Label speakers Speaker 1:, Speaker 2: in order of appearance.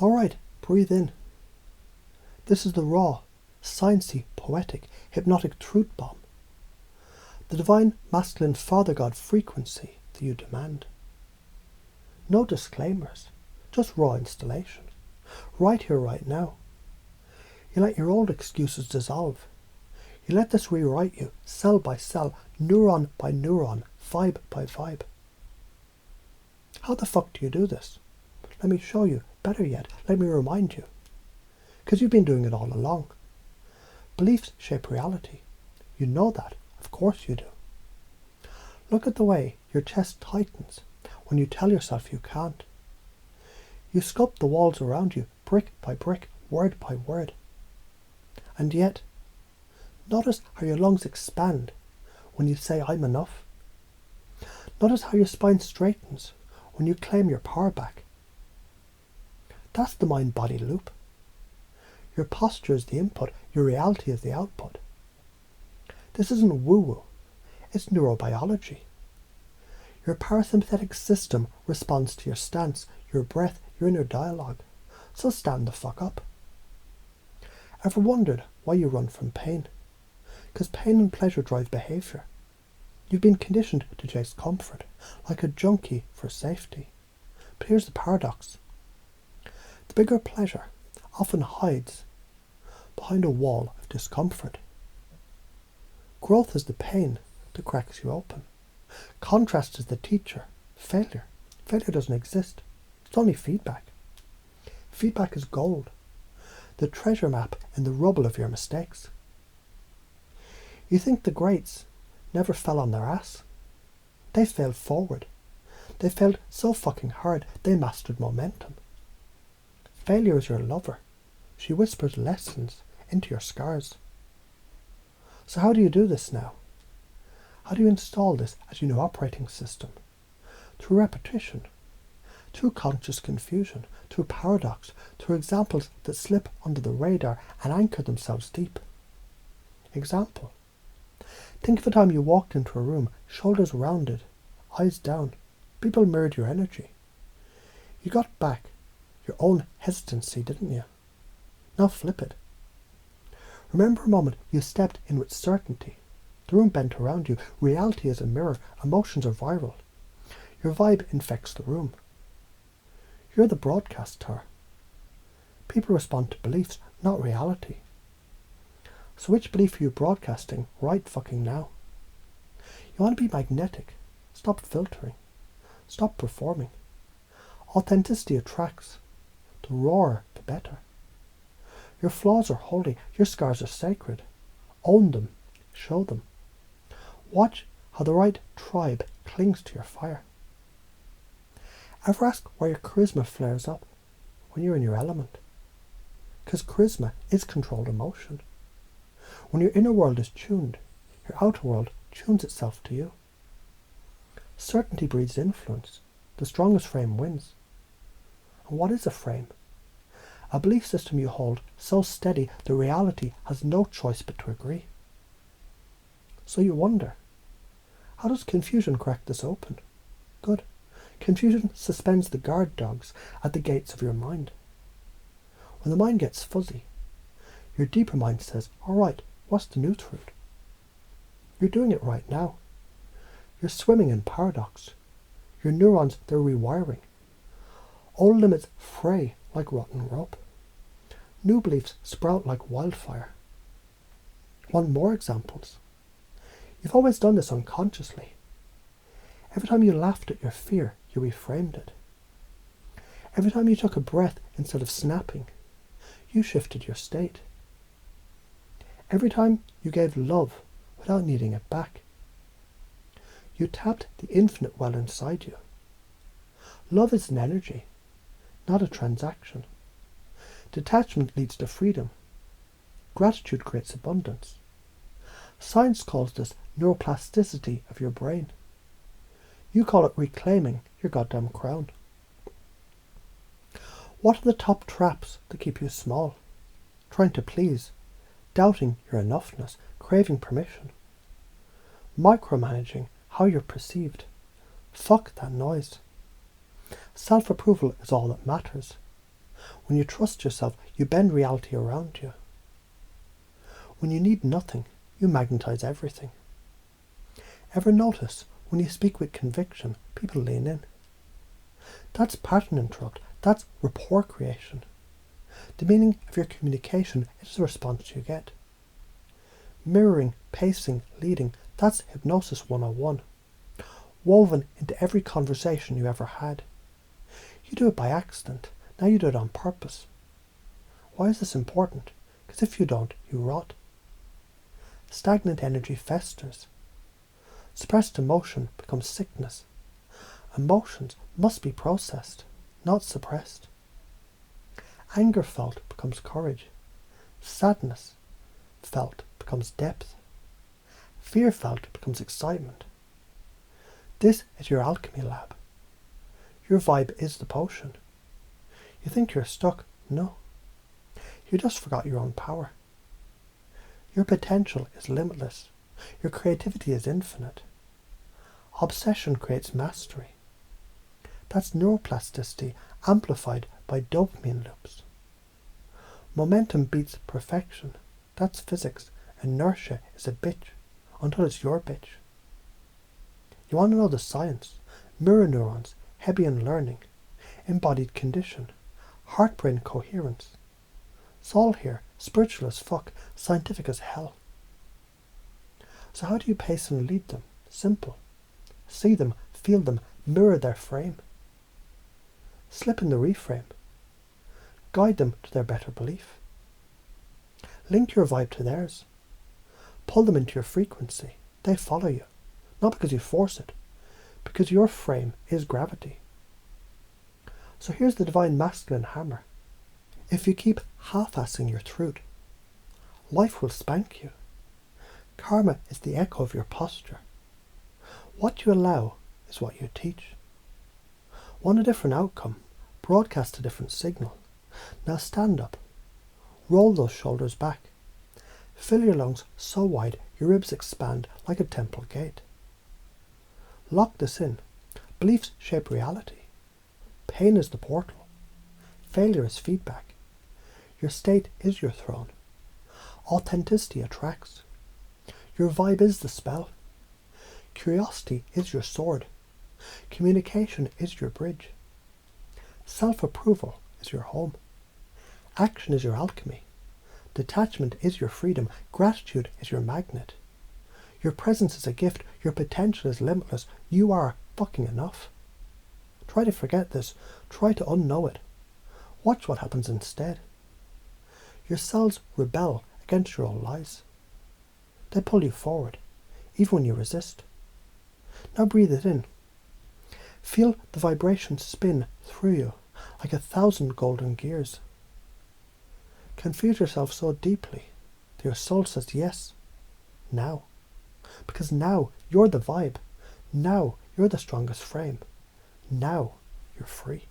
Speaker 1: Alright, breathe in. This is the raw, sciencey, poetic, hypnotic truth bomb. The divine masculine father god frequency that you demand. No disclaimers, just raw installation. Right here, right now. You let your old excuses dissolve. You let this rewrite you, cell by cell, neuron by neuron, vibe by vibe. How the fuck do you do this? Let me show you. Better yet, let me remind you. Because you've been doing it all along. Beliefs shape reality. You know that. Of course you do. Look at the way your chest tightens when you tell yourself you can't. You sculpt the walls around you, brick by brick, word by word. And yet, notice how your lungs expand when you say I'm enough. Notice how your spine straightens when you claim your power back. That's the mind-body loop. Your posture is the input, your reality is the output. This isn't woo-woo, it's neurobiology. Your parasympathetic system responds to your stance, your breath, your inner dialogue. So stand the fuck up. Ever wondered why you run from pain? Because pain and pleasure drive behaviour. You've been conditioned to chase comfort, like a junkie for safety. But here's the paradox. The bigger pleasure often hides behind a wall of discomfort. Growth is the pain that cracks you open. Contrast is the teacher. Failure doesn't exist. It's only feedback. Feedback is gold. The treasure map in the rubble of your mistakes. You think the greats never fell on their ass? They failed forward. They failed so fucking hard they mastered momentum. Failure is your lover. She whispers lessons into your scars. So how do you do this now? How do you install this as your new operating system? Through repetition, through conscious confusion, through paradox, through examples that slip under the radar and anchor themselves deep. Example. Think of a time you walked into a room, shoulders rounded, eyes down. People mirrored your energy. You got back your own hesitancy, didn't you? Now flip it. Remember a moment you stepped in with certainty. The room bent around you. Reality is a mirror. Emotions are viral. Your vibe infects the room. You're the broadcaster. People respond to beliefs, not reality. So which belief are you broadcasting right fucking now? You want to be magnetic. Stop filtering. Stop performing. Authenticity attracts. The rawer, the better. Your flaws are holy. Your scars are sacred. Own them. Show them. Watch how the right tribe clings to your fire. Ever ask why your charisma flares up when you're in your element? Because charisma is controlled emotion. When your inner world is tuned, your outer world tunes itself to you. Certainty breeds influence. The strongest frame wins. And what is a frame? A belief system you hold so steady the reality has no choice but to agree. So you wonder, how does confusion crack this open? Good. Confusion suspends the guard dogs at the gates of your mind. When the mind gets fuzzy, your deeper mind says, alright, what's the new truth? You're doing it right now. You're swimming in paradox. Your neurons, they're rewiring. Old limits fray like rotten rope. New beliefs sprout like wildfire. Want more examples? You've always done this unconsciously. Every time you laughed at your fear, you reframed it. Every time you took a breath instead of snapping, you shifted your state. Every time you gave love without needing it back, you tapped the infinite well inside you. Love is an energy, not a transaction. Detachment leads to freedom. Gratitude creates abundance. Science calls this neuroplasticity of your brain. You call it reclaiming your goddamn crown. What are the top traps that keep you small? Trying to please, doubting your enoughness, craving permission, micromanaging how you're perceived. Fuck that noise. Self-approval is all that matters. When you trust yourself, you bend reality around you. When you need nothing, you magnetize everything. Ever notice when you speak with conviction, people lean in? That's pattern interrupt. That's rapport creation. The meaning of your communication is the response you get. Mirroring, pacing, leading, that's hypnosis 101. Woven into every conversation you ever had. You do it by accident. Now you do it on purpose. Why is this important? Because if you don't, you rot. Stagnant energy festers. Suppressed emotion becomes sickness. Emotions must be processed, not suppressed. Anger felt becomes courage. Sadness felt becomes depth. Fear felt becomes excitement. This is your alchemy lab. Your vibe is the potion. You think you're stuck? No. You just forgot your own power. Your potential is limitless. Your creativity is infinite. Obsession creates mastery. That's neuroplasticity amplified by dopamine loops. Momentum beats perfection. That's physics. Inertia is a bitch until it's your bitch. You want to know the science? Mirror neurons, Hebbian learning, embodied condition, heart-brain coherence. It's all here, spiritual as fuck, scientific as hell. So how do you pace and lead them? Simple. See them, feel them, mirror their frame. Slip in the reframe. Guide them to their better belief. Link your vibe to theirs. Pull them into your frequency. They follow you. Not because you force it, because your frame is gravity. So here's the divine masculine hammer. If you keep half-assing your truth, life will spank you. Karma is the echo of your posture. What you allow is what you teach. Want a different outcome? Broadcast a different signal. Now stand up. Roll those shoulders back. Fill your lungs so wide your ribs expand like a temple gate. Lock this in. Beliefs shape reality. Pain is the portal. Failure is feedback. Your state is your throne. Authenticity attracts. Your vibe is the spell. Curiosity is your sword. Communication is your bridge. Self-approval is your home. Action is your alchemy. Detachment is your freedom. Gratitude is your magnet. Your presence is a gift. Your potential is limitless. You are fucking enough. Try to forget this. Try to unknow it. Watch what happens instead. Your cells rebel against your own lies. They pull you forward, even when you resist. Now breathe it in. Feel the vibration spin through you like 1,000 golden gears. Confuse yourself so deeply that your soul says yes, now. Because now you're the vibe. Now you're the strongest frame. Now you're free.